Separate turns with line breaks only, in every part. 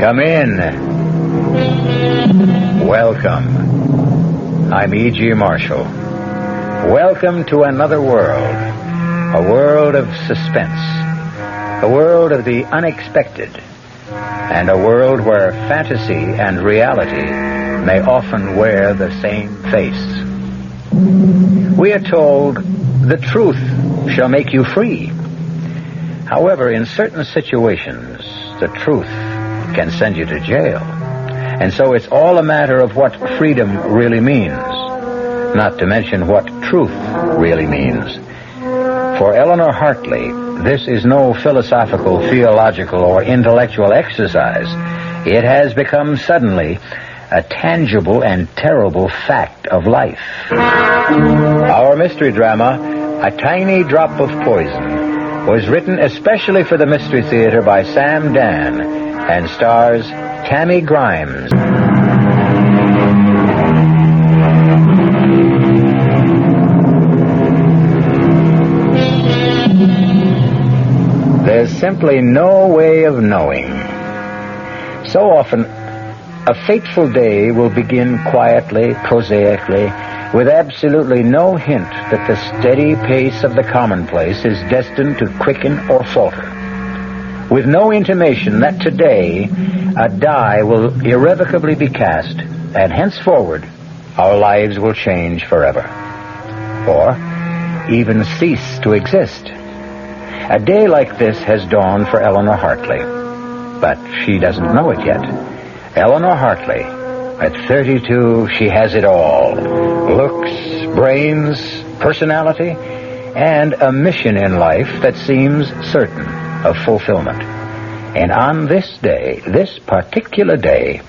Come in. Welcome. I'm E.G. Marshall. Welcome to another world. A world of suspense. A world of the unexpected. And a world where fantasy and reality may often wear the same face. We are told the truth shall make you free. However, in certain situations, the truth can send you to jail. And so it's all a matter of what freedom really means, not to mention what truth really means. For Eleanor Hartley, this is no philosophical, theological, or intellectual exercise. It has become suddenly a tangible and terrible fact of life. Our mystery drama, A Tiny Drop of Poison, was written especially for the Mystery Theater by Sam Dan and stars Tammy Grimes. There's simply no way of knowing. So often, a fateful day will begin quietly, prosaically, with absolutely no hint that the steady pace of the commonplace is destined to quicken or falter. With no intimation that today a die will irrevocably be cast, and henceforward our lives will change forever. Or even cease to exist. A day like this has dawned for Eleanor Hartley, but she doesn't know it yet. Eleanor Hartley, at 32, she has it all. Looks, brains, personality, and a mission in life that seems certain of fulfillment. And on this day, this particular day,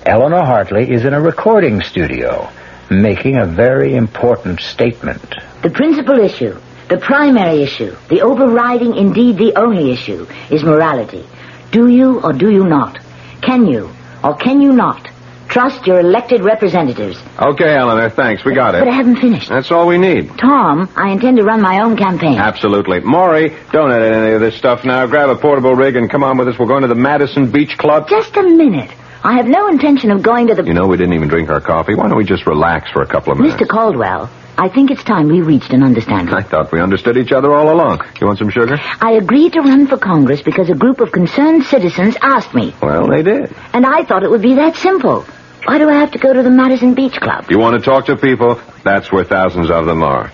Eleanor Hartley is in a recording studio, making a very important statement.
The principal issue, the primary issue, the overriding, indeed the only issue, is morality. Do you or do you not? Can you or can you not trust your elected representatives?
Okay, Eleanor, thanks. We got it.
But I haven't finished.
That's all we need.
Tom, I intend to run my own campaign.
Absolutely. Maury, don't edit any of this stuff now. Grab a portable rig and come on with us. We're going to the Madison Beach Club.
Just a minute. I have no intention of going to the...
You know, we didn't even drink our coffee. Why don't we just relax for a couple of minutes?
Mr. Caldwell, I think it's time we reached an understanding.
I thought we understood each other all along. You want some sugar?
I agreed to run for Congress because a group of concerned citizens asked me.
Well, they did.
And I thought it would be that simple. Why do I have to go to the Madison Beach Club?
You want to talk to people? That's where thousands of them are.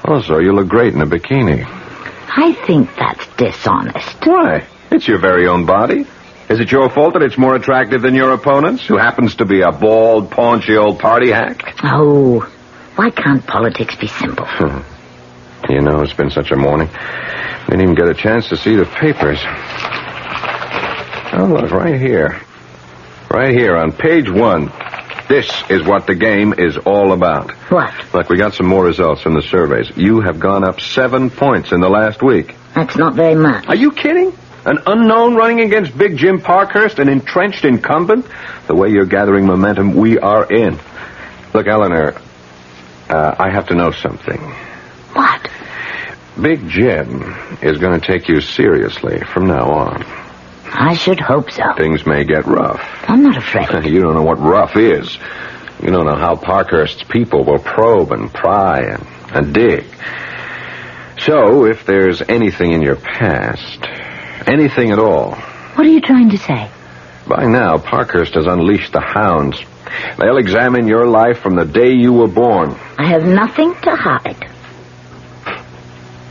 Also, you look great in a bikini.
I think that's dishonest.
Why? It's your very own body. Is it your fault that it's more attractive than your opponent's, who happens to be a bald, paunchy old party hack?
Oh, why can't politics be simple?
You know, it's been such a morning. Didn't even get a chance to see the papers. Oh, look, right here. Right here on page 1. This is what the game is all about.
What?
Look, we got some more results from the surveys. You have gone up 7 points in the last week.
That's not very much.
Are you kidding? An unknown running against Big Jim Parkhurst, an entrenched incumbent? The way you're gathering momentum, we are in. Look, Eleanor, I have to know something.
What?
Big Jim is going to take you seriously from now on.
I should hope so.
Things may get rough.
I'm not afraid.
You don't know what rough is. You don't know how Parkhurst's people will probe and pry and dig. So, if there's anything in your past, anything at all...
What are you trying to say?
By now, Parkhurst has unleashed the hounds. They'll examine your life from the day you were born.
I have nothing to hide.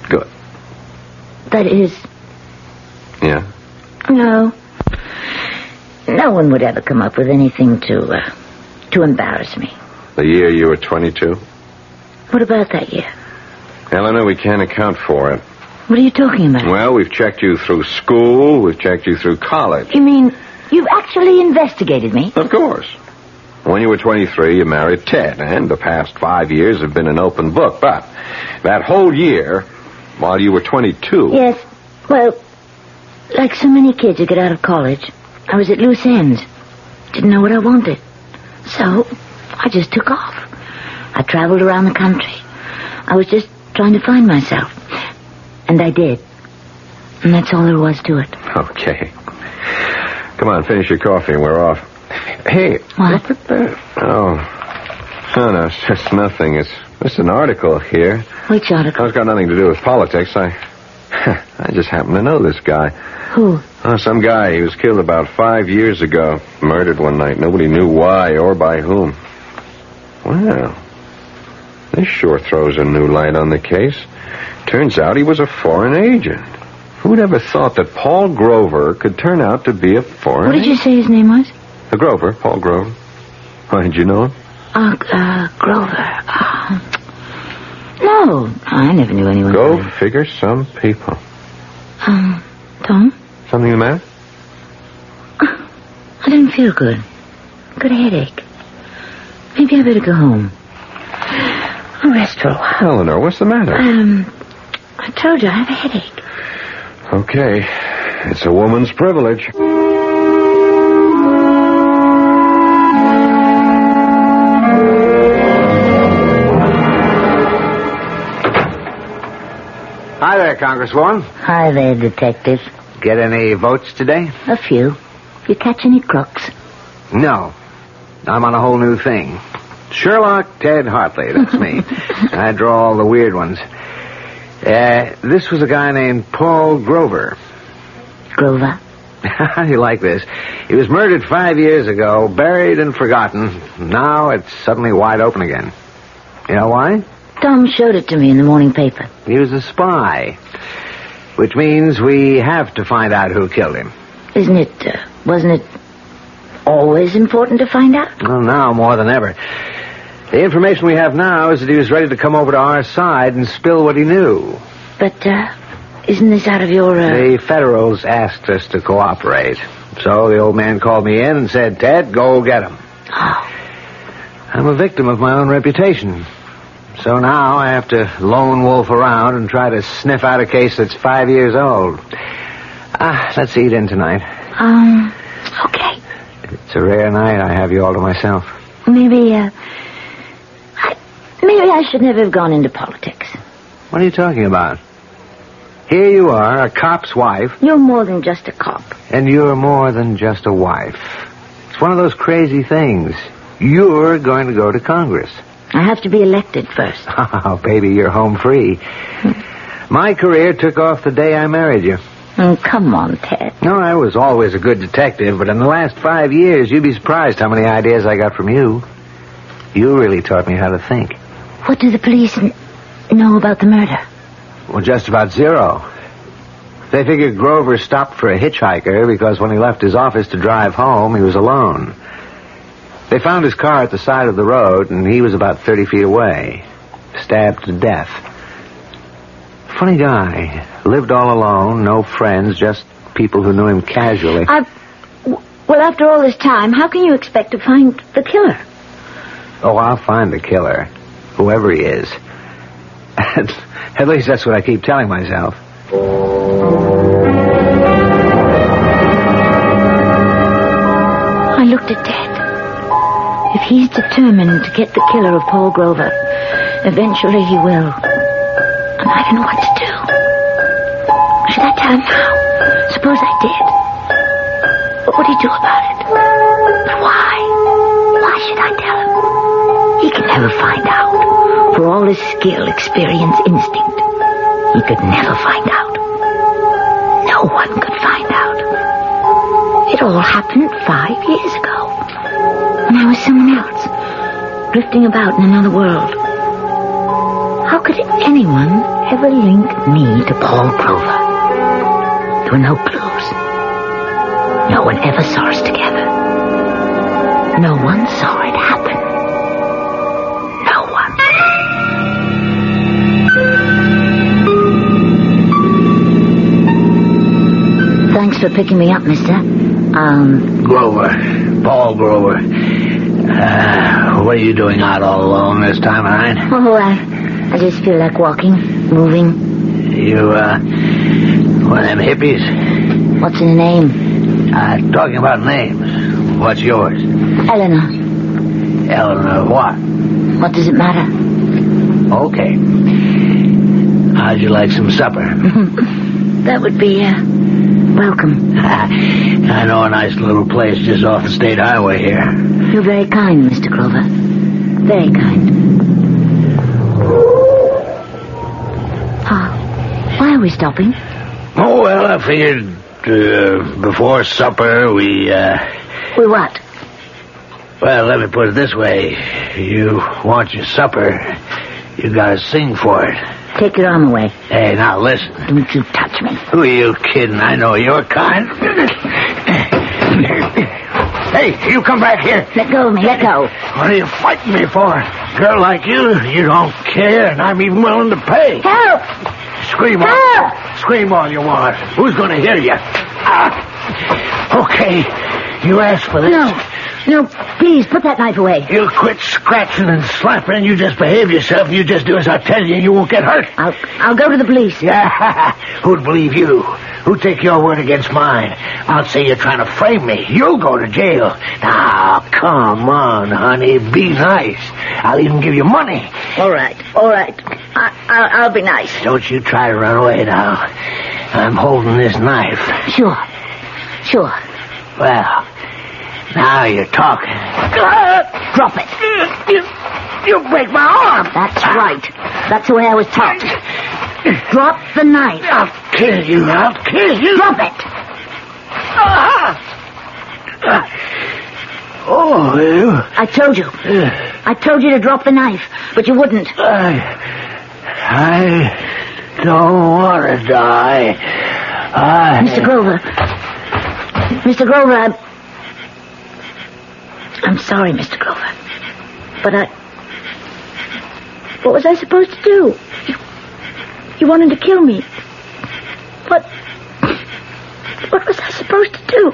Good.
That is...
Yeah?
No. No one would ever come up with anything to embarrass me.
The year you were 22?
What about that year?
Eleanor, we can't account for it.
What are you talking about?
Well, we've checked you through school. We've checked you through college.
You mean you've actually investigated me?
Of course. When you were 23, you married Ted, and the past 5 years have been an open book. But that whole year, while you were 22...
Yes, well, like so many kids who get out of college, I was at loose ends. Didn't know what I wanted. So, I just took off. I traveled around the country. I was just trying to find myself. And I did. And that's all there was to it.
Okay. Come on, finish your coffee and we're off. Hey,
What?
look at that. Oh, no, it's just nothing. It's just an article here.
Which article?
It's got nothing to do with politics. I just happen to know this guy.
Who?
Oh, some guy. He was killed about 5 years ago. Murdered one night. Nobody knew why or by whom. Well, this sure throws a new light on the case. Turns out he was a foreign agent. Who'd ever thought that Paul Grover could turn out to be a foreign
What did you say his name was?
Grover, Paul Grover. Why, did you know him?
Grover. No, I never knew anyone.
Go figure, some people.
Tom?
Something the matter?
I didn't feel good. Got a headache. Maybe I better go home. I'll rest for a while.
Eleanor, what's the matter?
I told you I have a headache.
Okay. It's a woman's privilege.
Hi there, Congresswoman.
Hi there, Detective.
Get any votes today?
A few. You catch any crooks?
No. I'm on a whole new thing. Sherlock Ted Hartley, that's me. I draw all the weird ones. This was a guy named Paul Grover.
Grover?
How do you like this? He was murdered 5 years ago, buried and forgotten. Now it's suddenly wide open again. You know why?
Tom showed it to me in the morning paper.
He was a spy. Which means we have to find out who killed him.
Wasn't it always important to find out?
Well, now more than ever. The information we have now is that he was ready to come over to our side and spill what he knew.
But, isn't this out of your,
The Federals asked us to cooperate. So the old man called me in and said, Ted, go get him.
Oh.
I'm a victim of my own reputation. So now I have to lone wolf around and try to sniff out a case that's 5 years old. Let's eat in tonight.
Okay.
It's a rare night I have you all to myself.
Maybe I should never have gone into politics.
What are you talking about? Here you are, a cop's wife.
You're more than just a cop.
And you're more than just a wife. It's one of those crazy things. You're going to go to Congress.
I have to be elected first.
Oh, baby, you're home free. My career took off the day I married you.
Come on, Ted.
No, I was always a good detective, but in the last 5 years, you'd be surprised how many ideas I got from you. You really taught me how to think.
What do the police know about the murder?
Well, just about zero. They figured Grover stopped for a hitchhiker because when he left his office to drive home, he was alone. They found his car at the side of the road, and he was about 30 feet away, stabbed to death. Funny guy. Lived all alone, no friends, just people who knew him casually.
Well, after all this time, how can you expect to find the killer?
Oh, I'll find the killer, whoever he is. At least that's what I keep telling myself.
I looked at Ted. If he's determined to get the killer of Paul Grover, eventually he will. And I don't know what to do. Should I tell him now? Suppose I did. What would he do about it? But why? Why should I tell him? He can never find out. For all his skill, experience, instinct, he could never find out. No one could find out. It all happened 5 years ago. When I was someone else, drifting about in another world. How could anyone ever link me to Paul Grover? There were no clues. No one ever saw us together. No one saw it happen. No one. Thanks for picking me up, mister.
Grover. Paul Grover. What are you doing out all alone this time of night?
Oh, I just feel like walking, moving.
You, one of them hippies?
What's in a name?
Talking about names. What's yours?
Eleanor.
Eleanor what?
What does it matter?
Okay. How'd you like some supper?
That would be, Welcome.
I know a nice little place just off the state highway here.
You're very kind, Mr. Grover. Very kind. Why are we stopping?
Oh, well, I figured before supper we...
We what?
Well, let me put it this way. You want your supper, you gotta sing for it.
Take your arm away.
Hey, now listen.
Don't you touch me.
Who are you kidding? I know your kind. Hey, you come back here.
Let go of me, let go.
What are you fighting me for? Girl like you don't care, and I'm even willing to pay.
Help!
Scream on.
Help!
Scream all you want. Who's gonna hear you? Okay, you asked for this.
No, please, put that knife away.
You quit scratching and slapping, and you just behave yourself. You just do as I tell you, and you won't get hurt.
I'll go to the police.
Yeah, who'd believe you? Who'd take your word against mine? I'll say you're trying to frame me. You'll go to jail. Now, come on, honey, be nice. I'll even give you money.
All right. I'll be nice.
Don't you try to run away now. I'm holding this knife.
Sure.
Well, now you're talking.
Drop it.
You break my arm.
That's right. That's the way I was taught. Drop the knife.
I'll kill you.
Drop it.
Oh, you.
I told you. I told you to drop the knife, but you wouldn't.
I don't want to die.
Mr. Grover, I'm sorry, Mr. Grover. But what was I supposed to do? You wanted to kill me. What was I supposed to do?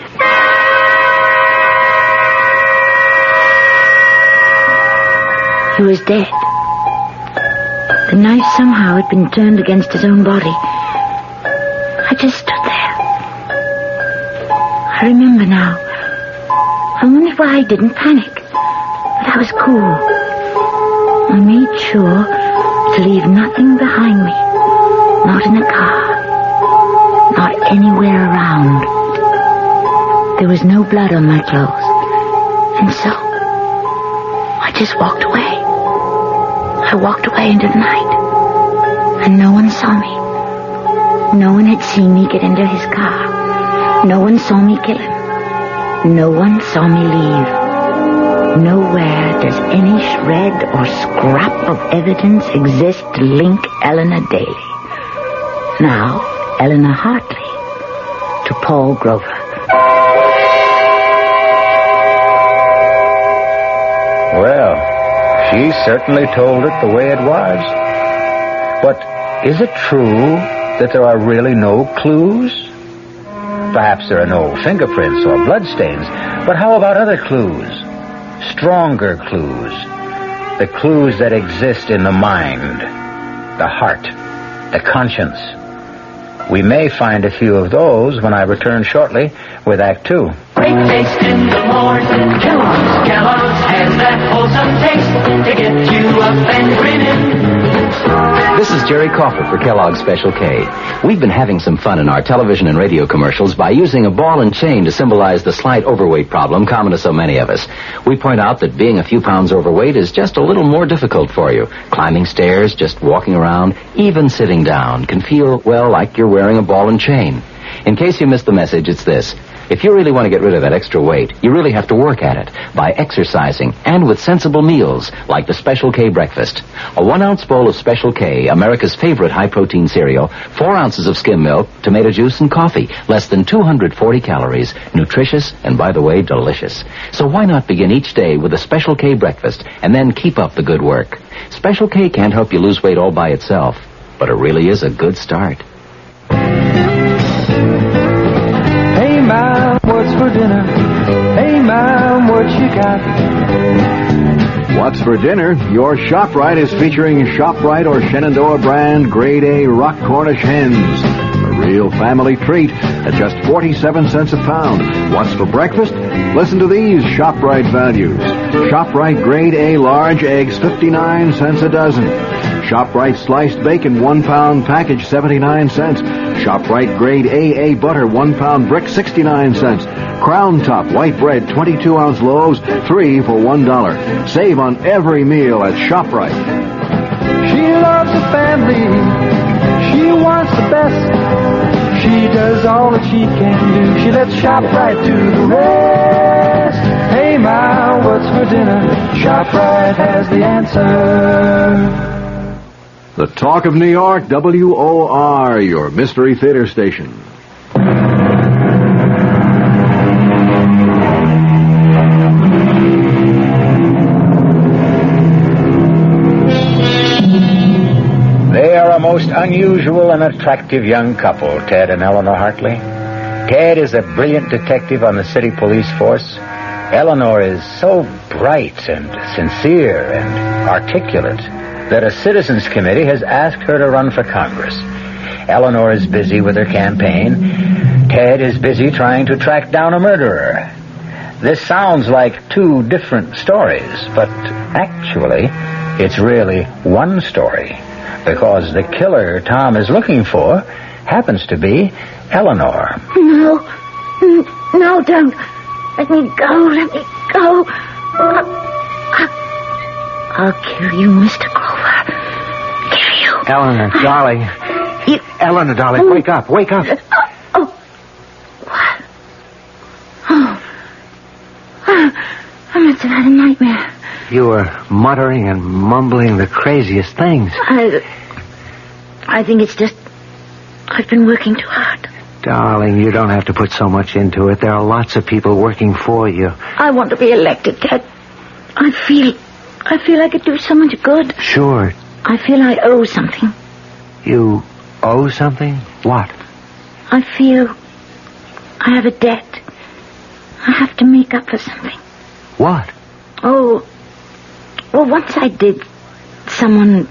He was dead. The knife somehow had been turned against his own body. I just stood there. I remember now. I wondered why I didn't panic. But I was cool. I made sure to leave nothing behind me. Not in the car. Not anywhere around. There was no blood on my clothes. And so, I just walked away. I walked away into the night. And no one saw me. No one had seen me get into his car. No one saw me kill him. No one saw me leave. Nowhere does any shred or scrap of evidence exist to link Eleanor Daly. Now, Eleanor Hartley to Paul Grover.
Well, she certainly told it the way it was. But is it true that there are really no clues? Perhaps there are no fingerprints or bloodstains, but how about other clues? Stronger clues. The clues that exist in the mind, the heart, the conscience. We may find a few of those when I return shortly with Act 2.
Great taste in the morning. Kellogg's has that wholesome taste to get you up and grinning.
This is Jerry Crawford for Kellogg's Special K. We've been having some fun in our television and radio commercials by using a ball and chain to symbolize the slight overweight problem common to so many of us. We point out that being a few pounds overweight is just a little more difficult for you. Climbing stairs, just walking around, even sitting down can feel, well, like you're wearing a ball and chain. In case you missed the message, it's this. If you really want to get rid of that extra weight, you really have to work at it by exercising and with sensible meals like the Special K breakfast. A 1-ounce bowl of Special K, America's favorite high-protein cereal, 4 ounces of skim milk, tomato juice, and coffee, less than 240 calories, nutritious and, by the way, delicious. So why not begin each day with a Special K breakfast and then keep up the good work? Special K can't help you lose weight all by itself, but it really is a good start.
Hey, Mom, what's for dinner? Hey, Mom, what you got?
What's for dinner? Your ShopRite is featuring ShopRite or Shenandoah brand Grade A Rock Cornish hens. A real family treat at just 47 cents a pound. What's for breakfast? Listen to these ShopRite values. ShopRite Grade A large eggs, 59 cents a dozen. ShopRite sliced bacon 1 pound package 79 cents. ShopRite grade AA butter 1 pound brick 69 cents. Crown Top white bread 22-ounce loaves 3 for $1. Save on every meal at ShopRite.
She loves the family. She wants the best. She does all that she can do. She lets ShopRite do the rest. Hey, Ma, what's for dinner? ShopRite has the answer.
The Talk of New York, WOR, your mystery theater station.
They are a most unusual and attractive young couple, Ted and Eleanor Hartley. Ted is a brilliant detective on the city police force. Eleanor is so bright and sincere and articulate that a citizens committee has asked her to run for Congress. Eleanor is busy with her campaign. Ted is busy trying to track down a murderer. This sounds like two different stories, but actually, it's really one story, because the killer Tom is looking for happens to be Eleanor.
No, don't. Let me go. I'll kill you, Mr. Grover. Kill you.
Eleanor, darling. Eleanor, darling, wake up.
What? I must have had a nightmare.
You were muttering and mumbling the craziest things.
I think it's just I've been working too hard.
Darling, you don't have to put so much into it. There are lots of people working for you.
I want to be elected, Ted. I feel I could do so much good.
Sure.
I feel I owe something.
You owe something? What?
I feel I have a debt. I have to make up for something.
What?
Oh, well, once I did someone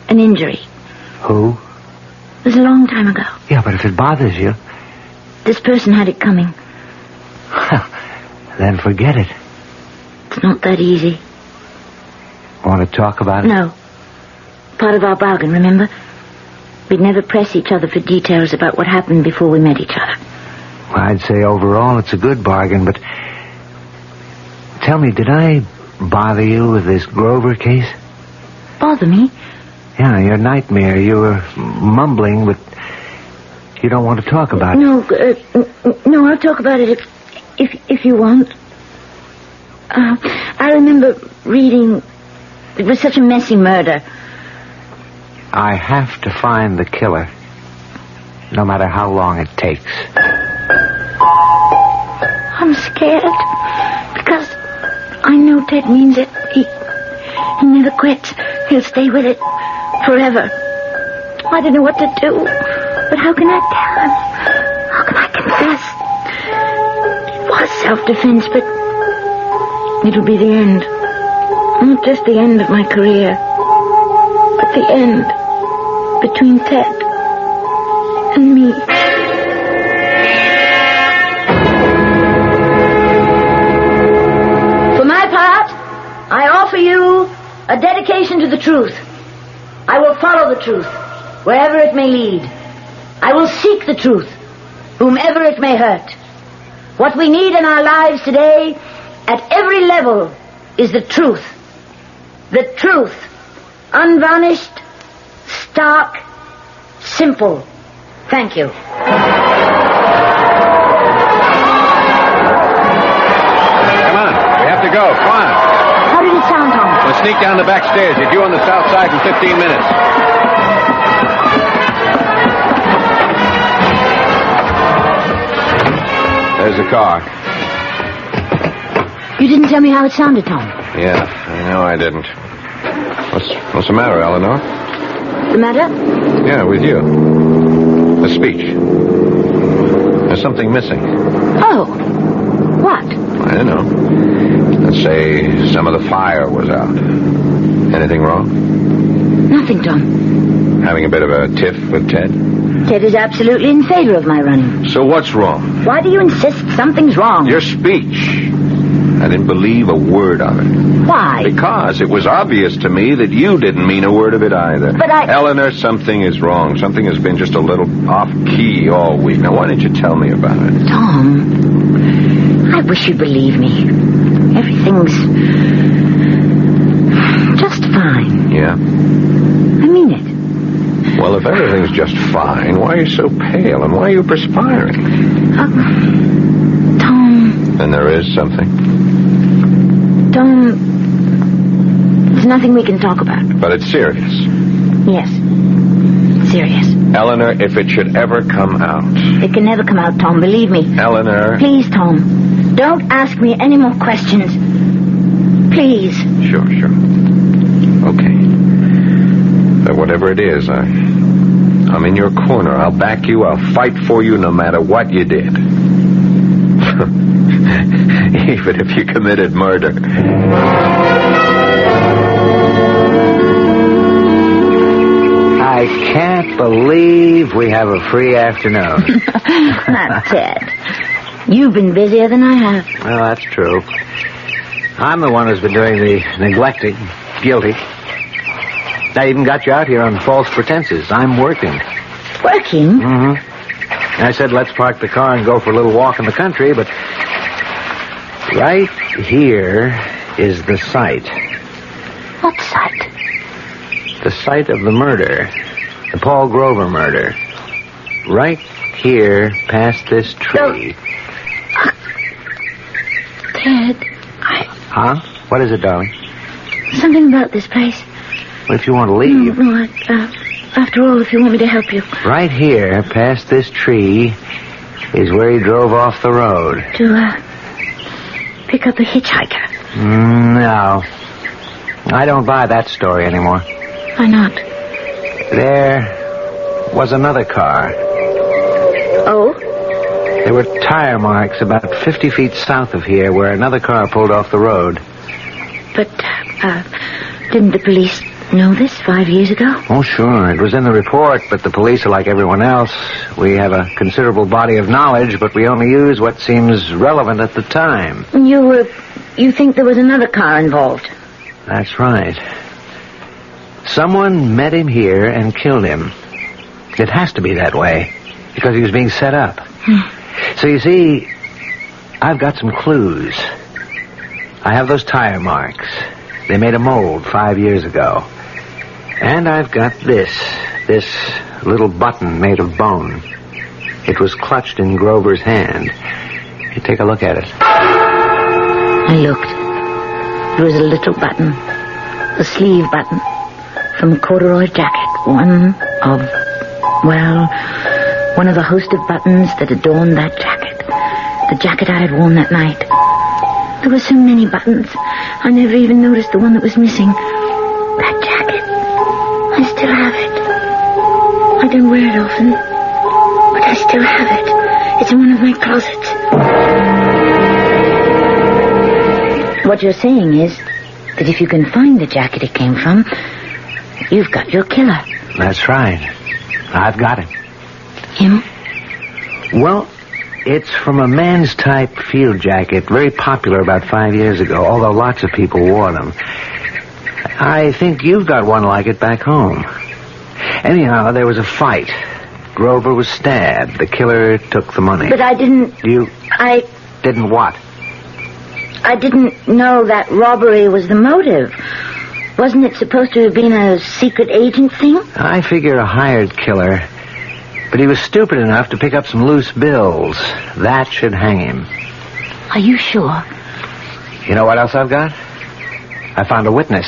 an injury.
Who?
It was a long time ago.
Yeah, but if it bothers you...
This person had it coming.
Then forget it.
It's not that easy.
Want to talk about it?
No. Part of our bargain, remember? We'd never press each other for details about what happened before we met each other.
Well, I'd say overall it's a good bargain, but... Tell me, did I bother you with this Grover case?
Bother me?
Yeah, your nightmare. You were mumbling, but you don't want to talk about it.
No, I'll talk about it if you want. I remember reading... It was such a messy murder.
I have to find the killer, no matter how long it takes.
I'm scared, because I know Ted means it. He never quits. He'll stay with it forever. I don't know what to do, but how can I tell him? How can I confess? It was self-defense, but it'll be the end. Not just the end of my career, but the end between Ted and me. For my part, I offer you a dedication to the truth. I will follow the truth, wherever it may lead. I will seek the truth, whomever it may hurt. What we need in our lives today, at every level, is the truth. The truth, unvarnished, stark, simple. Thank you.
Come on, we have to go. Come on.
How did it sound, Tom?
We'll sneak down the back stairs. You're due on the south side in 15 minutes. There's the car.
You didn't tell me how it sounded, Tom.
Yeah, I know I didn't. What's the matter, Eleanor?
The matter?
Yeah, with you. The speech. There's something missing.
Oh. What?
I don't know. Let's say some of the fire was out. Anything wrong?
Nothing, Tom.
Having a bit of a tiff with Ted?
Ted is absolutely in favor of my running.
So what's wrong?
Why do you insist something's wrong?
Your speech. I didn't believe a word of it.
Why?
Because it was obvious to me that you didn't mean a word of it either.
But
Eleanor, something is wrong. Something has been just a little off-key all week. Now, why didn't you tell me about it?
Tom, I wish you'd believe me. Everything's just fine.
Yeah?
I mean it.
Well, if everything's just fine, why are you so pale and why are you perspiring?
Tom.
And there is something?
Tom, there's nothing we can talk about.
But it's serious.
Yes. Serious.
Eleanor, if it should ever come out.
It can never come out, Tom, believe me.
Eleanor.
Please, Tom, don't ask me any more questions. Please.
Sure. Okay. But whatever it is, I'm in your corner. I'll back you. I'll fight for you no matter what you did. Even if you committed murder.
I can't believe we have a free afternoon.
Not Ted. You've been busier than I have.
Well, that's true. I'm the one who's been doing the neglecting. Guilty. I even got you out here on false pretenses. I'm working.
Working?
Mm-hmm. I said, let's park the car and go for a little walk in the country, but right here is the site.
What site?
The site of the murder. The Paul Grover murder. Right here, past this tree.
Ted,
Huh? What is it, darling?
something about this place.
Well, if you want to leave.
No, after all, if you want me to help you.
Right here, past this tree, is where he drove off the road.
To, pick up a hitchhiker.
No. I don't buy that story anymore.
Why not?
There was another car.
Oh?
There were tire marks about 50 feet south of here where another car pulled off the road.
But, didn't the police know this 5 years ago?
Oh, sure. It was in the report, but the police are like everyone else. We have a considerable body of knowledge, but we only use what seems relevant at the time.
You think there was another car involved?
That's right. Someone met him here and killed him. It has to be that way, because he was being set up. So you see, I've got some clues. I have those tire marks. They made a mold 5 years ago. And I've got this little button made of bone. It was clutched in Grover's hand. You take a look at it.
I looked. There was a little button, a sleeve button, from a corduroy jacket. One of the host of buttons that adorned that jacket. The jacket I had worn that night. There were so many buttons, I never even noticed the one that was missing. That jacket. I still have it. I don't wear it often, but I still have it. It's in one of my closets. What you're saying is that if you can find the jacket it came from, you've got your killer.
That's right. I've got him.
Him?
Well, it's from a man's type field jacket, very popular about 5 years ago, although lots of people wore them. I think you've got one like it back home. Anyhow, there was a fight. Grover was stabbed. The killer took the money.
But I didn't...
Didn't what?
I didn't know that robbery was the motive. Wasn't it supposed to have been a secret agent thing?
I figure a hired killer. But he was stupid enough to pick up some loose bills. That should hang him.
Are you sure?
You know what else I've got? I found a witness.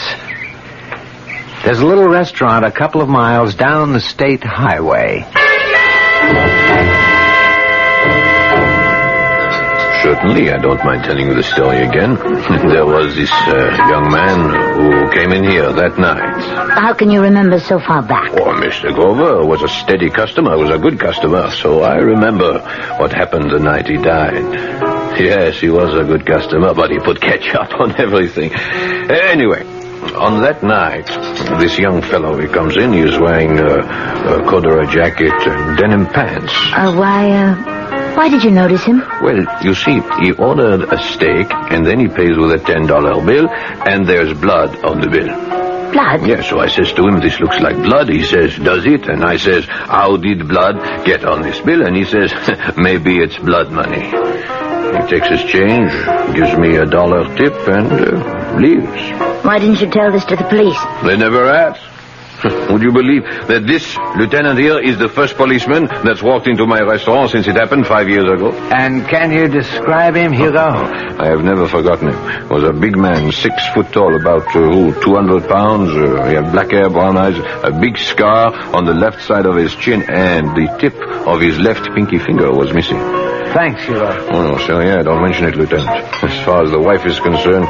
There's a little restaurant a couple of miles down the state highway.
Certainly, I don't mind telling you the story again. There was this young man who came in here that night.
How can you remember so far back?
Oh, Mr. Grover was a steady customer, was a good customer, so I remember what happened the night he died. Yes, he was a good customer, but he put ketchup on everything. Anyway, on that night, this young fellow, he comes in, he's wearing a corduroy jacket and denim pants.
Why did you notice him?
Well, you see, he ordered a steak, and then he pays with a $10 bill, and there's blood on the bill.
Blood?
Yeah, so I says to him, this looks like blood. He says, does it? And I says, how did blood get on this bill? And he says, maybe it's blood money. He takes his change, gives me $1 tip, and leaves.
Why didn't you tell this to the police?
They never asked. Would you believe that this lieutenant here is the first policeman that's walked into my restaurant since it happened 5 years ago?
And can you describe him, Hugo?
I have never forgotten him. He was a big man, 6 foot tall, about 200 pounds. He had black hair, brown eyes, a big scar on the left side of his chin, and the tip of his left pinky finger was missing.
Thanks, Hugo.
Oh, no, sir, yeah, don't mention it, Lieutenant. As far as the wife is concerned,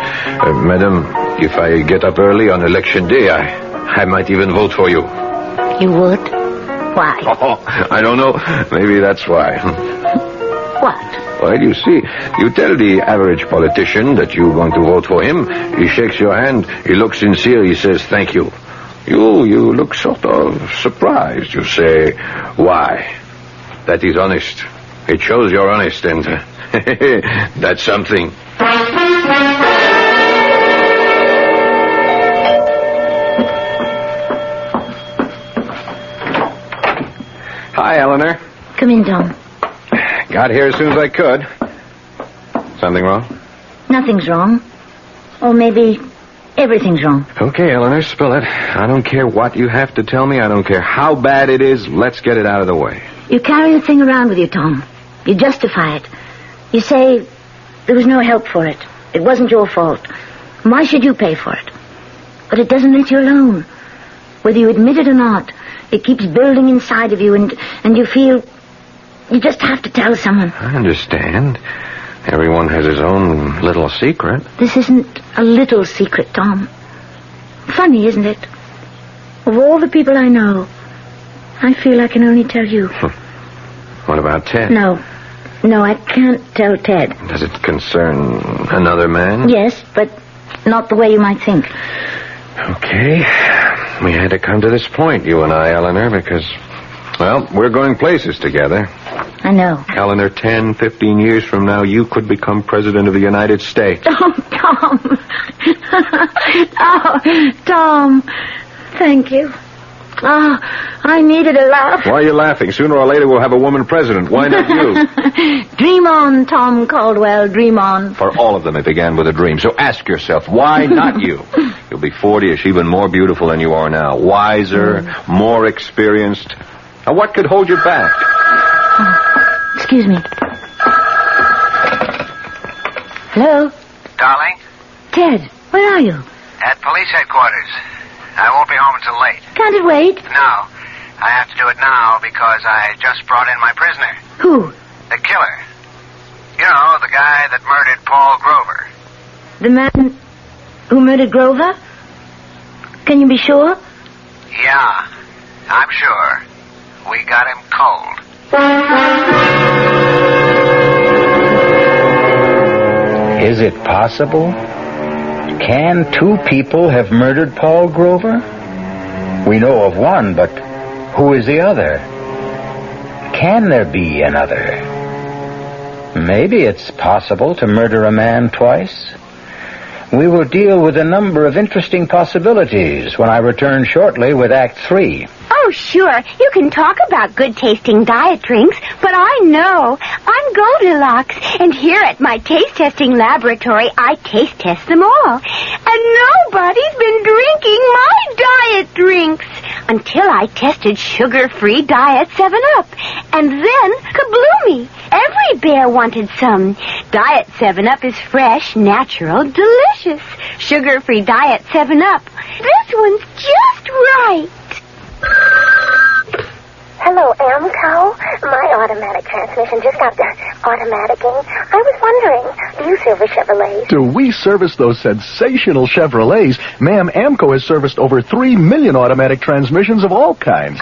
madam, if I get up early on election day, I might even vote for you.
You would? Why?
Oh, I don't know. Maybe that's why.
What?
Well, you see, you tell the average politician that you're going to vote for him. He shakes your hand. He looks sincere. He says, thank you. You look sort of surprised. You say, why? That is honest. It shows you're honest, and that's something. Hi, Eleanor.
Come in, Tom.
Got here as soon as I could. Something wrong?
Nothing's wrong. Or maybe everything's wrong.
Okay, Eleanor, spill it. I don't care what you have to tell me. I don't care how bad it is. Let's get it out of the way.
You carry the thing around with you, Tom. You justify it. You say there was no help for it. It wasn't your fault. Why should you pay for it? But it doesn't let you alone. Whether you admit it or not, it keeps building inside of you, and you feel you just have to tell someone.
I understand. Everyone has his own little secret.
This isn't a little secret, Tom. Funny, isn't it? Of all the people I know, I feel I can only tell you.
What about Ted?
No, I can't tell Ted.
Does it concern another man?
Yes, but not the way you might think.
Okay. We had to come to this point, you and I, Eleanor, because, well, we're going places together.
I know.
Eleanor, 10, 15 years from now, you could become president of the United States.
Oh, Tom. Oh, Tom. Thank you. Oh, I needed a laugh.
Why are you laughing? Sooner or later, we'll have a woman president. Why not you?
Dream on, Tom Caldwell, dream on.
For all of them, it began with a dream. So ask yourself, why not you? You'll be 40ish, even more beautiful than you are now. Wiser, more experienced. Now, what could hold you back?
Oh, excuse me. Hello?
Darling?
Ted, where are you?
At police headquarters. I won't be home until late.
Can't it wait?
No. I have to do it now because I just brought in my prisoner.
Who?
The killer. You know, the guy that murdered Paul Grover.
The man who murdered Grover? Can you be sure?
Yeah, I'm sure. We got him cold.
Is it possible? Can two people have murdered Paul Grover? We know of one, but who is the other? Can there be another? Maybe it's possible to murder a man twice. We will deal with a number of interesting possibilities when I return shortly with Act 3.
Oh, sure. You can talk about good-tasting diet drinks, but I know. I'm Goldilocks, and here at my taste-testing laboratory, I taste-test them all. And nobody's been drinking my diet drinks until I tested sugar-free Diet 7-Up. And then, kabloomy! Every bear wanted some. Diet 7-Up is fresh, natural, delicious. Sugar-free Diet 7-Up. This one's just right.
Hello, Cow. My automatic transmission just got automaticing. I was wondering, do you service Chevrolets?
Do we service those sensational Chevrolets? Ma'am, AMCO has serviced over 3 million automatic transmissions of all kinds.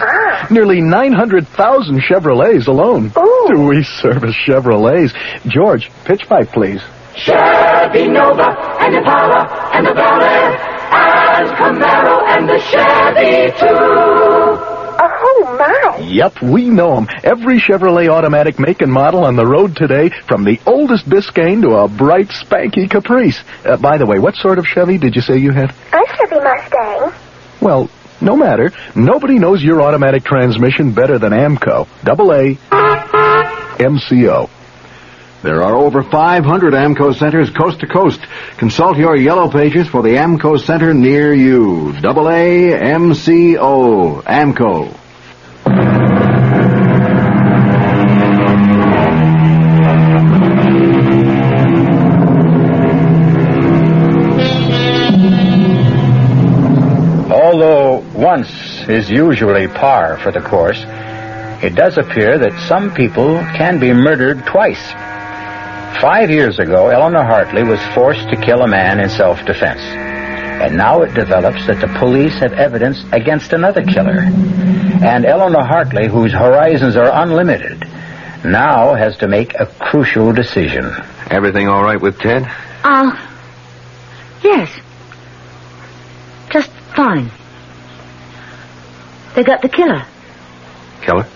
Nearly 900,000 Chevrolets alone.
Ooh.
Do we service Chevrolets? George, pitch pipe, please.
Chevy Nova and Impala and the Bel Air and Camaro and the Chevy too.
Oh, Oh, my.
Yep, we know 'em. Every Chevrolet automatic make and model on the road today, from the oldest Biscayne to a bright, spanky Caprice. By the way, what sort of Chevy did you say you had?
A Chevy Mustang.
Well, no matter. Nobody knows your automatic transmission better than AMCO. AA MCO.
There are over 500 AMCO centers coast to coast. Consult your yellow pages for the AMCO center near you. AA MCO. AMCO.
Although once is usually par for the course, it does appear that some people can be murdered twice. 5 years ago, Eleanor Hartley was forced to kill a man in self-defense. And now it develops that the police have evidence against another killer. And Eleanor Hartley, whose horizons are unlimited, now has to make a crucial decision.
Everything all right with Ted?
Yes. Just fine. They got the killer.
Killer?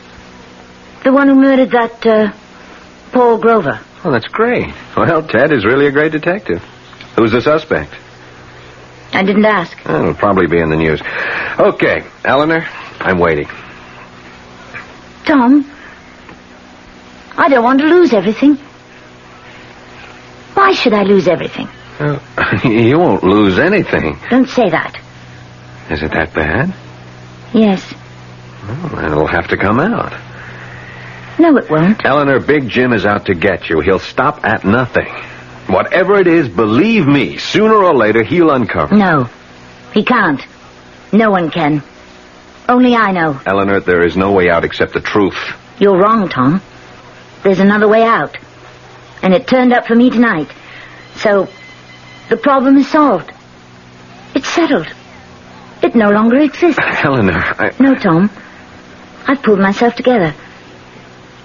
The one who murdered that, Paul Grover.
Oh, that's great. Well, Ted is really a great detective. Who's the suspect?
I didn't ask.
Oh, it'll probably be in the news. Okay, Eleanor, I'm waiting.
Tom, I don't want to lose everything. Why should I lose everything?
You won't lose anything.
Don't say that.
Is it that bad?
Yes.
Well, it'll have to come out.
No, it won't.
Eleanor, Big Jim is out to get you. He'll stop at nothing. Whatever it is, believe me, sooner or later he'll uncover.
No, he can't. No one can. Only I know.
Eleanor, there is no way out except the truth.
You're wrong, Tom. There's another way out. And it turned up for me tonight. So, the problem is solved. It's settled. It no longer exists.
Eleanor,
No, Tom. I've pulled myself together.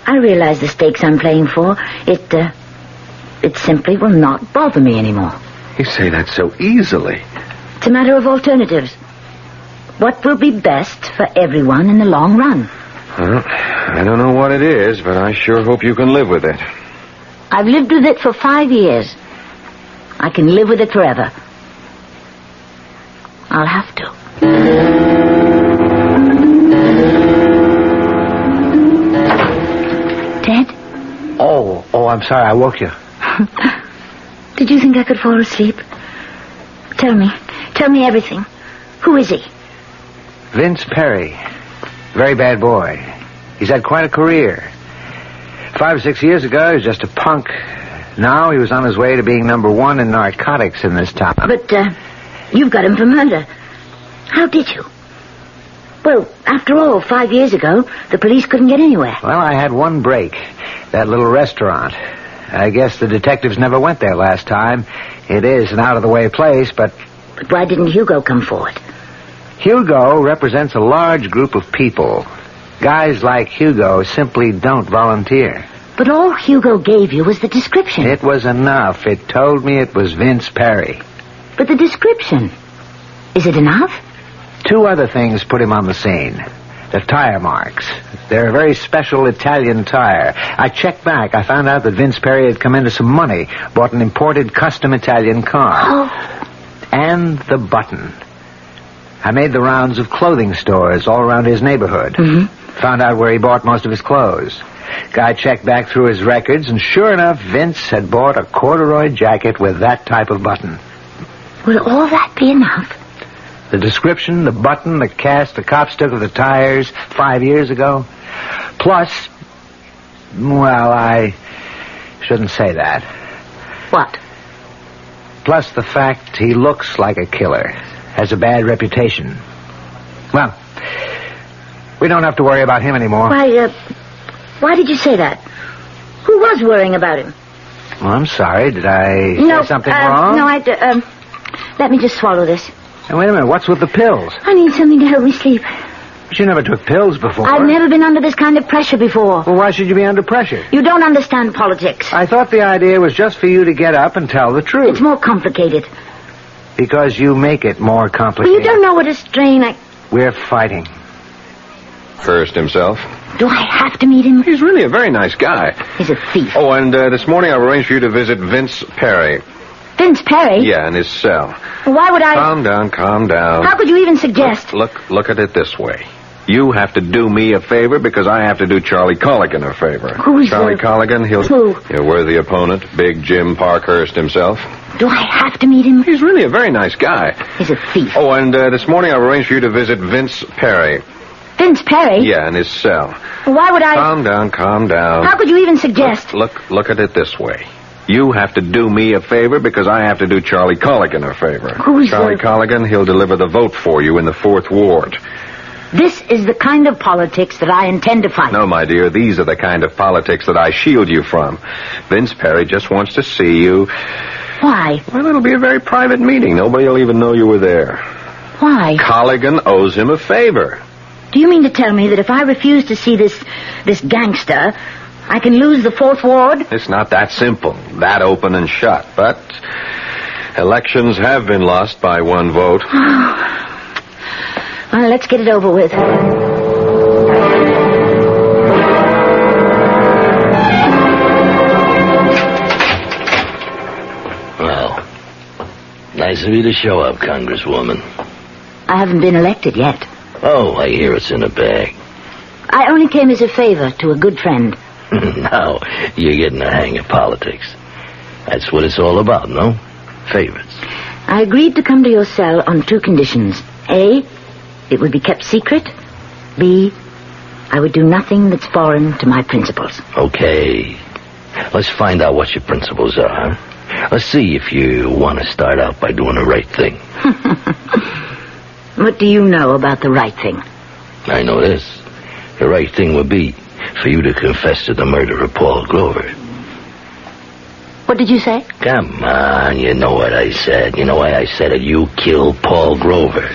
I realize the stakes I'm playing for. It simply will not bother me anymore.
You say that so easily.
It's a matter of alternatives. What will be best for everyone in the long run?
Well, I don't know what it is, but I sure hope you can live with it.
I've lived with it for 5 years. I can live with it forever. I'll have to. Ted?
Oh, I'm sorry I woke you.
Did you think I could fall asleep? Tell me everything. Who is he?
Vince Perry. Very bad boy. He's had quite a career. 5 or 6 years ago, he was just a punk. Now he was on his way to being #1 in narcotics in this town.
But, you've got him for murder. How did you? Well, after all, 5 years ago, the police couldn't get anywhere.
Well, I had one break. That little restaurant. I guess the detectives never went there last time. It is an out-of-the-way place, but...
But why didn't Hugo come forward?
Hugo represents a large group of people. Guys like Hugo simply don't volunteer.
But all Hugo gave you was the description.
It was enough. It told me it was Vince Perry.
But the description, is it enough?
2 other things put him on the scene. The tire marks. They're a very special Italian tire. I checked back. I found out that Vince Perry had come into some money, bought an imported custom Italian car.
Oh.
And the button. I made the rounds of clothing stores all around his neighborhood.
Mm-hmm.
Found out where he bought most of his clothes. Guy checked back through his records, and sure enough, Vince had bought a corduroy jacket with that type of button.
Will all that be enough?
The description, the button, the cast the cops took of the tires 5 years ago. Plus, well, I shouldn't say that.
What?
Plus the fact he looks like a killer, has a bad reputation. Well, we don't have to worry about him anymore.
Why did you say that? Who was worrying about him?
Well, I'm sorry. Did I say something wrong?
No, let me just swallow this.
Now, wait a minute. What's with the pills?
I need something to help me sleep.
But you never took pills before.
I've never been under this kind of pressure before.
Well, why should you be under pressure?
You don't understand politics.
I thought the idea was just for you to get up and tell the truth.
It's more complicated.
Because you make it more complicated.
Well, you don't know what a strain
We're fighting.
Parkhurst himself.
Do I have to meet him?
He's really a very nice guy.
He's a thief.
Oh, and this morning I've arranged for you to visit Vince Perry.
Vince Perry?
Yeah, in his cell.
Why would I...
Calm down.
How could you even suggest...
Look at it this way. You have to do me a favor because I have to do Charlie Colligan a favor.
Who's
Charlie Colligan?
Who?
Your worthy opponent, Big Jim Parkhurst himself.
Do I have to meet him?
He's really a very nice guy.
He's a thief.
Oh, and this morning I've arranged for you to visit Vince Perry.
Vince Perry?
Yeah, in his cell.
Why would I...
Calm down.
How could you even suggest...
Look at it this way. You have to do me a favor because I have to do Charlie Colligan a favor.
Who's
Charlie Colligan? He'll deliver the vote for you in the 4th Ward.
This is the kind of politics that I intend to fight.
No, my dear, these are the kind of politics that I shield you from. Vince Perry just wants to see you.
Why?
Well, it'll be a very private meeting. Nobody will even know you were there.
Why?
Colligan owes him a favor.
Do you mean to tell me that if I refuse to see this gangster, I can lose the 4th Ward?
It's not that simple, that open and shut. But elections have been lost by 1 vote.
Well, let's get it over with.
Well, nice of you to show up, Congresswoman.
I haven't been elected yet.
Oh, I hear it's in a bag.
I only came as a favor to a good friend.
Now, you're getting the hang of politics. That's what it's all about, no? Favors.
I agreed to come to your cell on 2 conditions. A, it would be kept secret. B, I would do nothing that's foreign to my principles.
Okay. Let's find out what your principles are, huh? Let's see if you want to start out by doing the right thing.
What do you know about the right thing?
I know this. The right thing would be for you to confess to the murder of Paul Grover.
What did you say?
Come on, you know what I said. You know why I said it. You killed Paul Grover.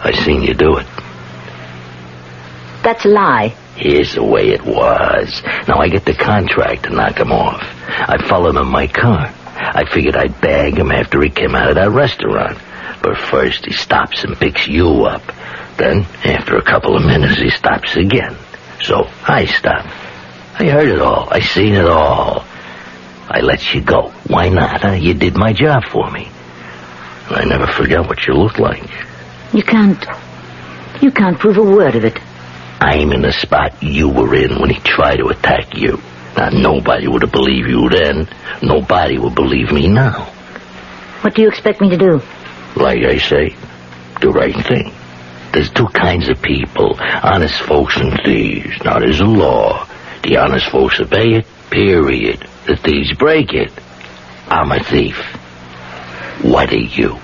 I seen you do it.
That's a lie.
Here's the way it was. Now I get the contract to knock him off. I followed him in my car. I figured I'd bag him after he came out of that restaurant. But first he stops and picks you up. Then, after a couple of minutes, he stops again. So I stop. I heard it all. I seen it all. I let you go. Why not, huh? You did my job for me. And I never forgot what you looked like.
You can't prove a word of it.
I'm in the spot you were in when he tried to attack you. Now, nobody would have believed you then. Nobody would believe me now.
What do you expect me to do?
Like I say, the right thing. There's 2 kinds of people, honest folks and thieves. Now, there's a law. The honest folks obey it, period. The thieves break it. I'm a thief. What are you?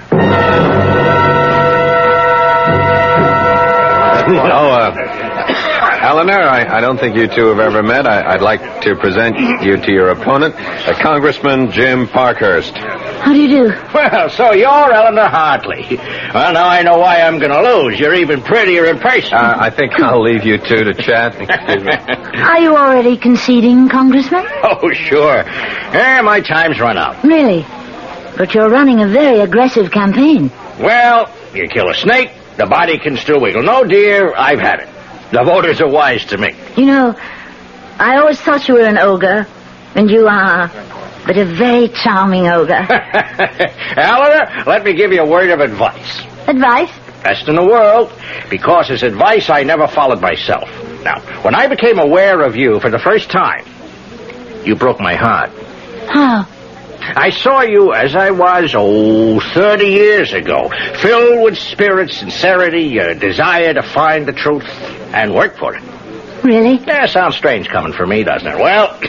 Eleanor, I don't think you 2 have ever met. I'd like to present you to your opponent, Congressman Jim Parkhurst.
How do you do?
Well, so you're Eleanor Hartley. Well, now I know why I'm going to lose. You're even prettier in person.
I think I'll leave you 2 to chat. Excuse me.
Are you already conceding, Congressman?
Oh, sure. My time's run out.
Really? But you're running a very aggressive campaign.
Well, you kill a snake, the body can still wiggle. No, dear, I've had it. The voters are wise to me.
You know, I always thought you were an ogre, and you are, but a very charming ogre.
Eleanor, let me give you a word of advice.
Advice?
Best in the world, because it's advice I never followed myself. Now, when I became aware of you for the first time, you broke my heart.
How?
I saw you as I was, 30 years ago, filled with spirit, sincerity, a desire to find the truth and work for it.
Really?
Yeah, sounds strange coming from me, doesn't it? Well,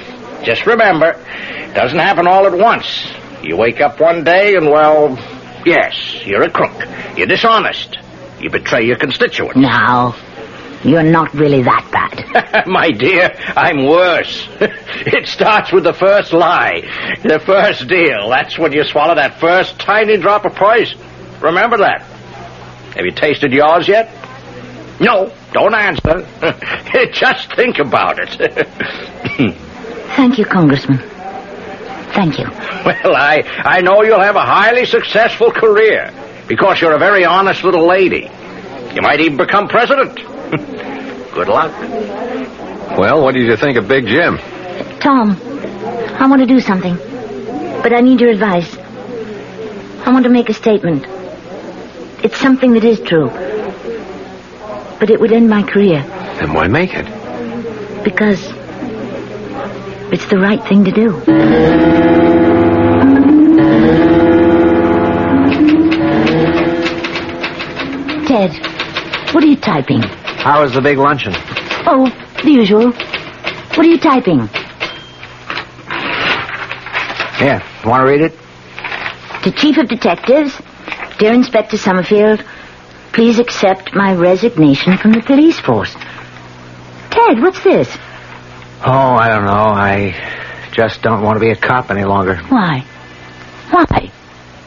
just remember, it doesn't happen all at once. You wake up one day and, well, yes, you're a crook. You're dishonest. You betray your constituents.
Now, you're not really that bad.
My dear, I'm worse. It starts with the first lie, the first deal. That's when you swallow that first tiny drop of poison. Remember that. Have you tasted yours yet? No, don't answer. Just think about it.
Thank you, Congressman. Thank you.
Well, I know you'll have a highly successful career because you're a very honest little lady. You might even become president. Good luck.
Well, what did you think of Big Jim?
Tom, I want to do something, but I need your advice. I want to make a statement. It's something that is true, but it would end my career.
Then why make it?
Because it's the right thing to do. Ted, what are you typing?
How was the big luncheon?
Oh, the usual. What are you typing?
Here, want to read it?
To Chief of Detectives, dear Inspector Summerfield, please accept my resignation from the police force. Ted, what's this?
Oh, I don't know. I just don't want to be a cop any longer.
Why? Why?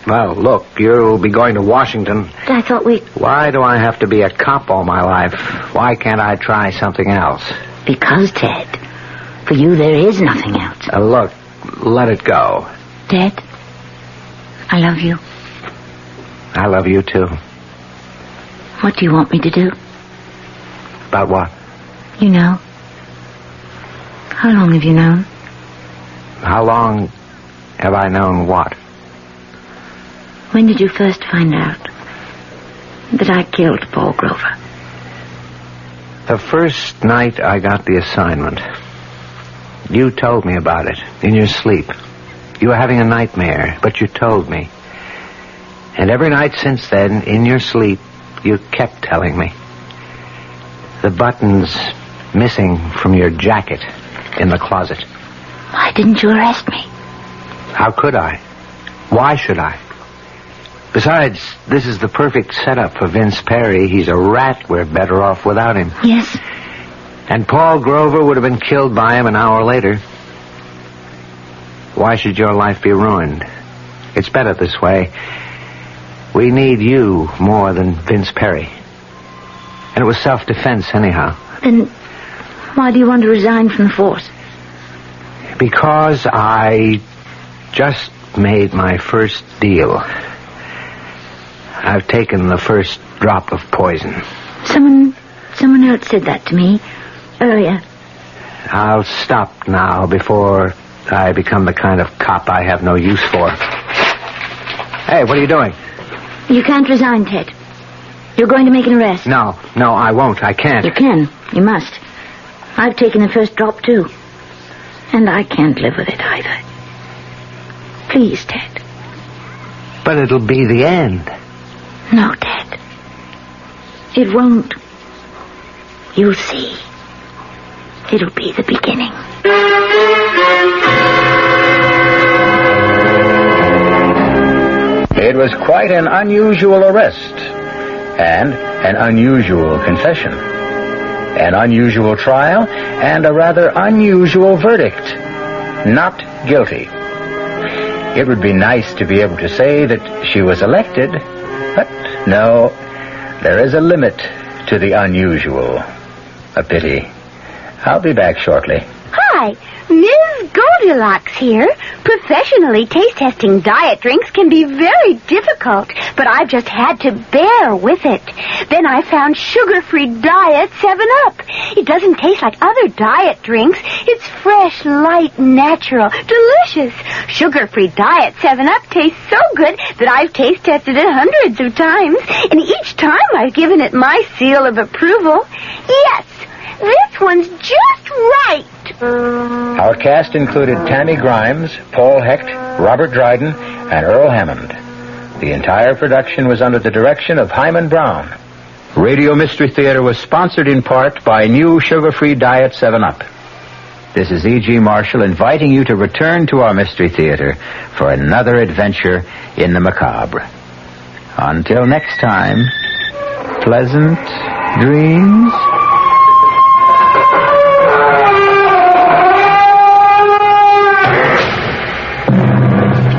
Well, look, you'll be going to Washington.
I thought we...
Why do I have to be a cop all my life? Why can't I try something else?
Because, Ted, for you there is nothing else.
Look, let it go.
Ted, I love you.
I love you, too.
What do you want me to do?
About what?
You know. How long have you known?
How long have I known what?
When did you first find out that I killed Paul Grover?
The first night I got the assignment. You told me about it in your sleep. You were having a nightmare, but you told me. And every night since then, in your sleep, you kept telling me. The buttons missing from your jacket in the closet.
Why didn't you arrest me?
How could I? Why should I? Besides, this is the perfect setup for Vince Perry. He's a rat. We're better off without him.
Yes.
And Paul Grover would have been killed by him an hour later. Why should your life be ruined? It's better this way. We need you more than Vince Perry. And it was self-defense anyhow.
Then why do you want to resign from the force?
Because I just made my first deal. I've taken the first drop of poison.
Someone else said that to me earlier.
I'll stop now before I become the kind of cop I have no use for. Hey, what are you doing?
You can't resign, Ted. You're going to make an arrest.
No, I won't. I can't.
You can. You must. I've taken the first drop, too. And I can't live with it either. Please, Ted.
But it'll be the end.
No, Ted. It won't. You'll see. It'll be the beginning.
It was quite an unusual arrest and an unusual confession, an unusual trial, and a rather unusual verdict. Not guilty. It would be nice to be able to say that she was elected, but no, there is a limit to the unusual. A pity. I'll be back shortly.
Hi, Ms. Goldilocks here. Professionally taste-testing diet drinks can be very difficult, but I've just had to bear with it. Then I found sugar-free Diet 7-Up. It doesn't taste like other diet drinks. It's fresh, light, natural, delicious. Sugar-free Diet 7-Up tastes so good that I've taste-tested it hundreds of times, and each time I've given it my seal of approval. Yes, this one's just right.
Our cast included Tammy Grimes, Paul Hecht, Robert Dryden, and Earl Hammond. The entire production was under the direction of Hyman Brown. Radio Mystery Theater was sponsored in part by new sugar-free Diet 7-Up. This is E.G. Marshall inviting you to return to our Mystery Theater for another adventure in the macabre. Until next time, pleasant dreams.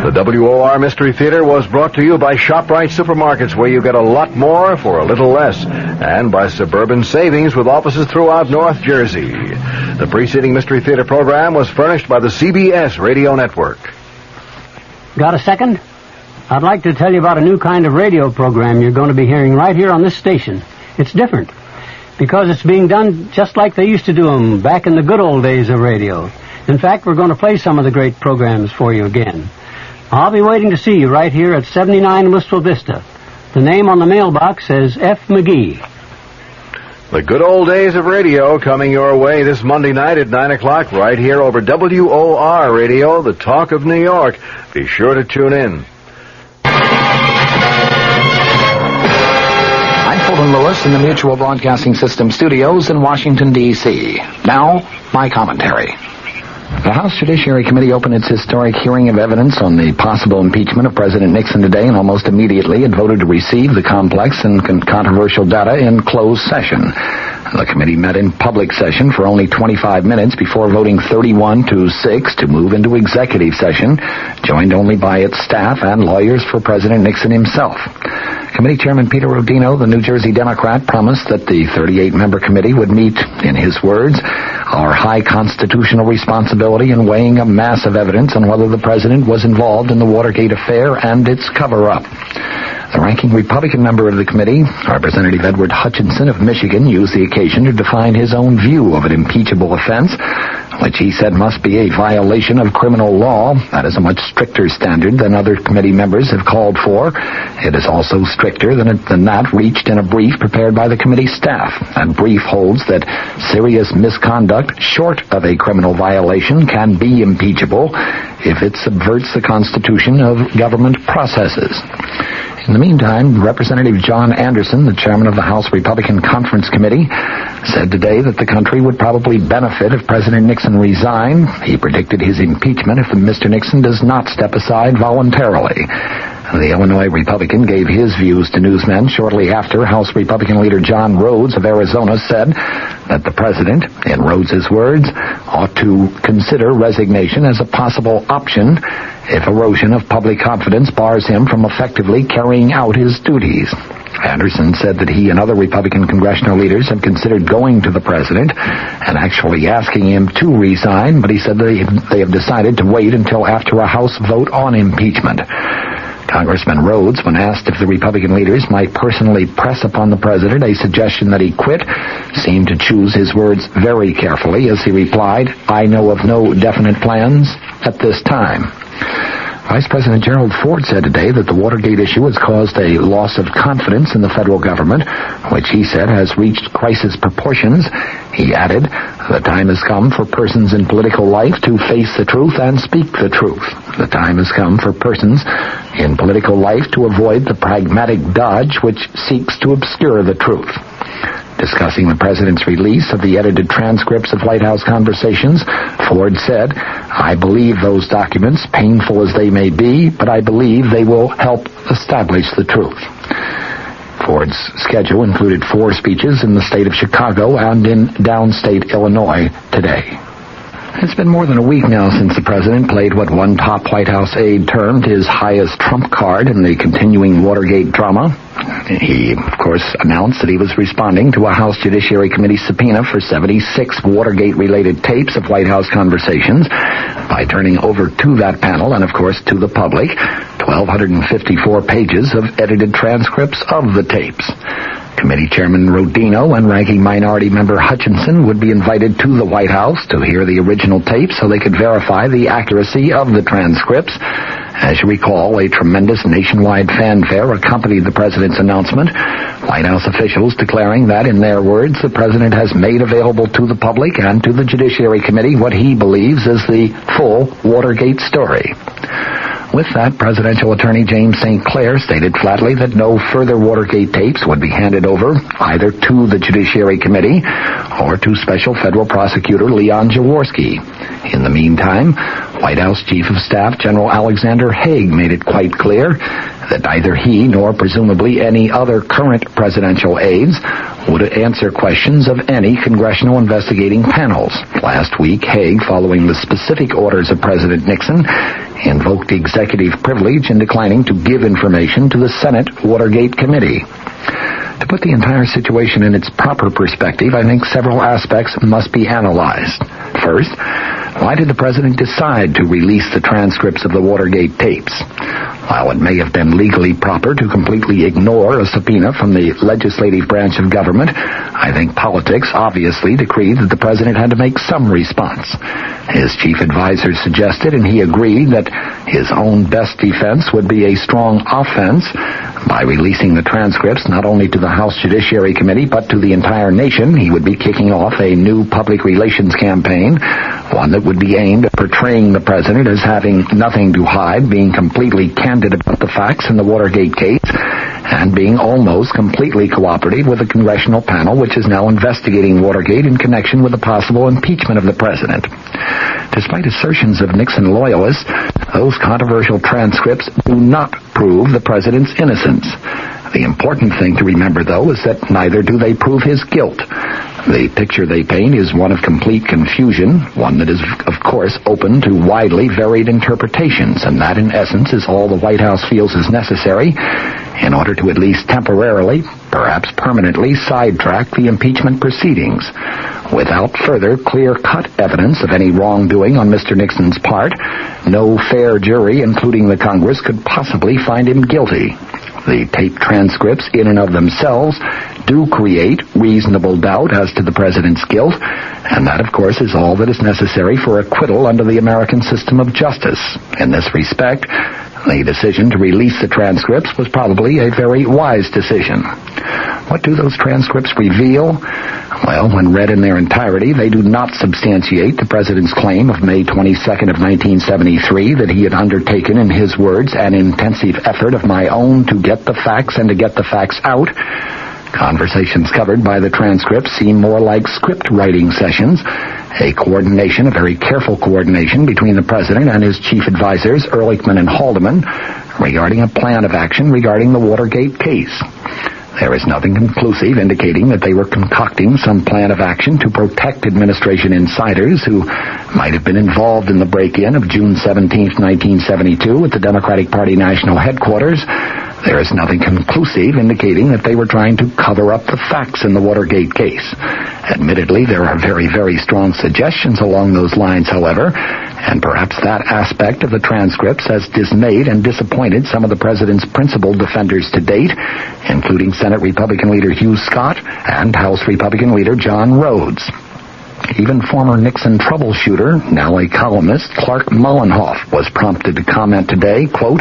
The WOR Mystery Theater was brought to you by ShopRite Supermarkets, where you get a lot more for a little less, and by Suburban Savings with offices throughout North Jersey. The preceding Mystery Theater program was furnished by the CBS Radio Network.
Got a second? I'd like to tell you about a new kind of radio program you're going to be hearing right here on this station. It's different. because it's being done just like they used to do them back in the good old days of radio. In fact, we're going to play some of the great programs for you again. I'll be waiting to see you right here at 79 Wistful Vista. The name on the mailbox says F. McGee.
The good old days of radio coming your way this Monday night at 9 o'clock right here over WOR Radio, the talk of New York. Be sure to tune in.
I'm Fulton Lewis in the Mutual Broadcasting System studios in Washington, D.C. Now, my commentary. The House Judiciary Committee opened its historic hearing of evidence on the possible impeachment of President Nixon today, and almost immediately it voted to receive the complex and controversial data in closed session. The committee met in public session for only 25 minutes before voting 31-6 to move into executive session, joined only by its staff and lawyers for President Nixon himself. Committee Chairman Peter Rodino, the New Jersey Democrat, promised that the 38-member committee would meet, in his words, our high constitutional responsibility in weighing a mass of evidence on whether the president was involved in the Watergate affair and its cover-up. The ranking Republican member of the committee, Representative Edward Hutchinson of Michigan, used the occasion to define his own view of an impeachable offense, which he said must be a violation of criminal law. That is a much stricter standard than other committee members have called for. It is also stricter than that reached in a brief prepared by the committee staff. That brief holds that serious misconduct, short of a criminal violation, can be impeachable if it subverts the constitution of government processes. In the meantime, Representative John Anderson, the chairman of the House Republican Conference Committee, said today that the country would probably benefit if President Nixon resigned. He predicted his impeachment if Mr. Nixon does not step aside voluntarily. The Illinois Republican gave his views to newsmen shortly after House Republican leader John Rhodes of Arizona said that the president, in Rhodes's words, ought to consider resignation as a possible option if erosion of public confidence bars him from effectively carrying out his duties. Anderson said that he and other Republican congressional leaders have considered going to the president and actually asking him to resign, but he said they have decided to wait until after a House vote on impeachment. Congressman Rhodes, when asked if the Republican leaders might personally press upon the president a suggestion that he quit, seemed to choose his words very carefully as he replied, "I know of no definite plans at this time." Vice President Gerald Ford said today that the Watergate issue has caused a loss of confidence in the federal government, which he said has reached crisis proportions. He added, "The time has come for persons in political life to face the truth and speak the truth. The time has come for persons in political life to avoid the pragmatic dodge which seeks to obscure the truth." Discussing the president's release of the edited transcripts of White House conversations, Ford said, "I believe those documents, painful as they may be, but I believe they will help establish the truth." Ford's schedule included 4 speeches in the state of Chicago and in downstate Illinois today. It's been more than a week now since the president played what one top White House aide termed his highest trump card in the continuing Watergate drama. He, of course, announced that he was responding to a House Judiciary Committee subpoena for 76 Watergate-related tapes of White House conversations by turning over to that panel and, of course, to the public 1,254 pages of edited transcripts of the tapes. Committee Chairman Rodino and Ranking Minority Member Hutchinson would be invited to the White House to hear the original tapes so they could verify the accuracy of the transcripts. As you recall, a tremendous nationwide fanfare accompanied the president's announcement, White House officials declaring that, in their words, the president has made available to the public and to the Judiciary Committee what he believes is the full Watergate story. With that, Presidential Attorney James St. Clair stated flatly that no further Watergate tapes would be handed over either to the Judiciary Committee or to Special Federal Prosecutor Leon Jaworski. In the meantime, White House Chief of Staff General Alexander Haig made it quite clear that neither he nor presumably any other current presidential aides would answer questions of any congressional investigating panels. Last week, Haig, following the specific orders of President Nixon, invoked executive privilege in declining to give information to the Senate Watergate Committee. To put the entire situation in its proper perspective, I think several aspects must be analyzed. First,
Why did the president decide to release the transcripts of the Watergate tapes? While it may have been legally proper to completely ignore a subpoena from the legislative branch of government, I think politics obviously decreed that the president had to make some response. His chief advisor suggested, and he agreed, that his own best defense would be a strong offense. By releasing the transcripts not only to the House Judiciary Committee but to the entire nation, he would be kicking off a new public relations campaign, one that would be aimed at portraying the president as having nothing to hide, being completely candid about the facts in the Watergate case, and being almost completely cooperative with the Congressional panel which is now investigating Watergate in connection with the possible impeachment of the president. Despite assertions of Nixon loyalists, those controversial transcripts do not prove the president's innocence. The important thing to remember, though, is that neither do they prove his guilt. The picture they paint is one of complete confusion, one that is, of course, open to widely varied interpretations, and that, in essence, is all the White House feels is necessary in order to at least temporarily, perhaps permanently, sidetrack the impeachment proceedings. Without further clear-cut evidence of any wrongdoing on Mr. Nixon's part, no fair jury, including the Congress, could possibly find him guilty. The tape transcripts, in and of themselves, do create reasonable doubt as to the president's guilt, and that, of course, is all that is necessary for acquittal under the American system of justice. In this respect, the decision to release the transcripts was probably a very wise decision. What do those transcripts reveal? Well, when read in their entirety, they do not substantiate the president's claim of May 22nd of 1973 that he had undertaken, in his words, an intensive effort of my own to get the facts and to get the facts out. Conversations covered by the transcripts seem more like script writing sessions, a coordination, a very careful coordination between the president and his chief advisors, Ehrlichman and Haldeman, regarding a plan of action regarding the Watergate case. There is nothing conclusive indicating that they were concocting some plan of action to protect administration insiders who might have been involved in the break-in of June 17, 1972 at the Democratic Party national headquarters. There is nothing conclusive indicating that they were trying to cover up the facts in the Watergate case. Admittedly, there are very, very strong suggestions along those lines, however, and perhaps that aspect of the transcripts has dismayed and disappointed some of the president's principal defenders to date, including Senate Republican leader Hugh Scott and House Republican leader John Rhodes. Even former Nixon troubleshooter, now a columnist, Clark Mullenhoff, was prompted to comment today, quote,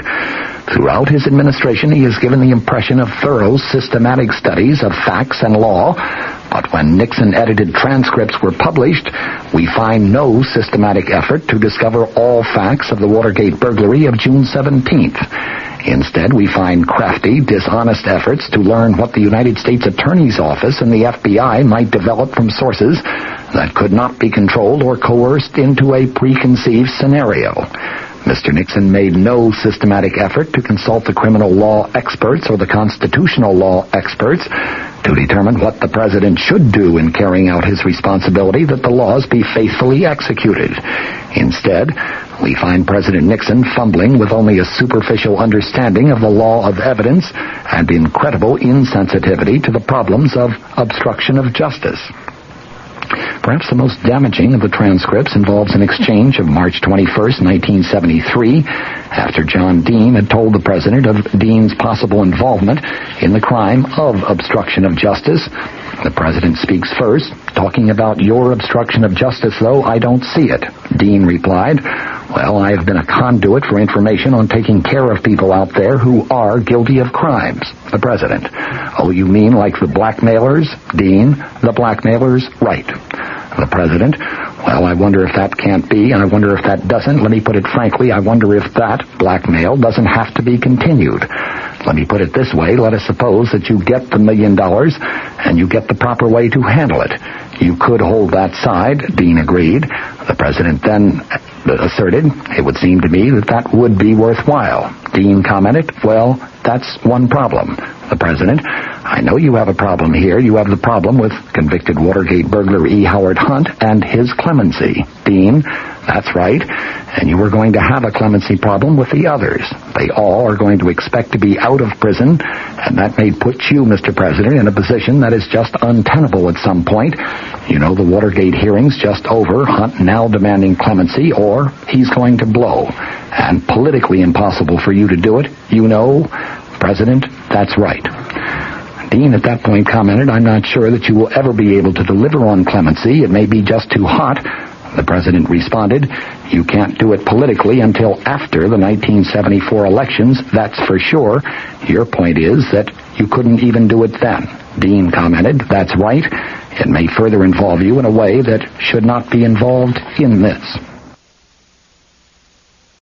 "Throughout his administration, he has given the impression of thorough, systematic studies of facts and law, but when Nixon-edited transcripts were published, we find no systematic effort to discover all facts of the Watergate burglary of June 17th. Instead, we find crafty, dishonest efforts to learn what the United States Attorney's Office and the FBI might develop from sources that could not be controlled or coerced into a preconceived scenario. Mr. Nixon made no systematic effort to consult the criminal law experts or the constitutional law experts to determine what the president should do in carrying out his responsibility that the laws be faithfully executed. Instead, we find President Nixon fumbling with only a superficial understanding of the law of evidence and incredible insensitivity to the problems of obstruction of justice." Perhaps the most damaging of the transcripts involves an exchange of March 21st, 1973, after John Dean had told the president of Dean's possible involvement in the crime of obstruction of justice. The president speaks first, talking about your obstruction of justice, though I don't see it. Dean replied, "Well, I have been a conduit for information on taking care of people out there who are guilty of crimes." The president, "Oh, you mean like the blackmailers?" Dean, "The blackmailers, right." The president, "Well, I wonder if that can't be, and I wonder if that doesn't. Let me put it frankly, I wonder if that blackmail doesn't have to be continued. Let me put it this way, let us suppose that you get the $1 million and you get the proper way to handle it. You could hold that side." Dean agreed. The president then asserted, "It would seem to me that that would be worthwhile." Dean commented, "Well, that's one problem." The president, "I know you have a problem here. You have the problem with convicted Watergate burglar E. Howard Hunt and his clemency." Dean, That's right. And you are going to have a clemency problem with the others. They all are going to expect to be out of prison, and that may put you, Mr. President, in a position that is just untenable at some point. You know, the Watergate hearing's just over, Hunt now demanding clemency, or he's going to blow. And politically impossible for you to do it. You know, President, that's right. Dean at that point commented, I'm not sure that you will ever be able to deliver on clemency. It may be just too hot. The president responded, you can't do it politically until after the 1974 elections, that's for sure. Your point is that you couldn't even do it then. Dean commented, that's right. It may further involve you in a way that should not be involved in this.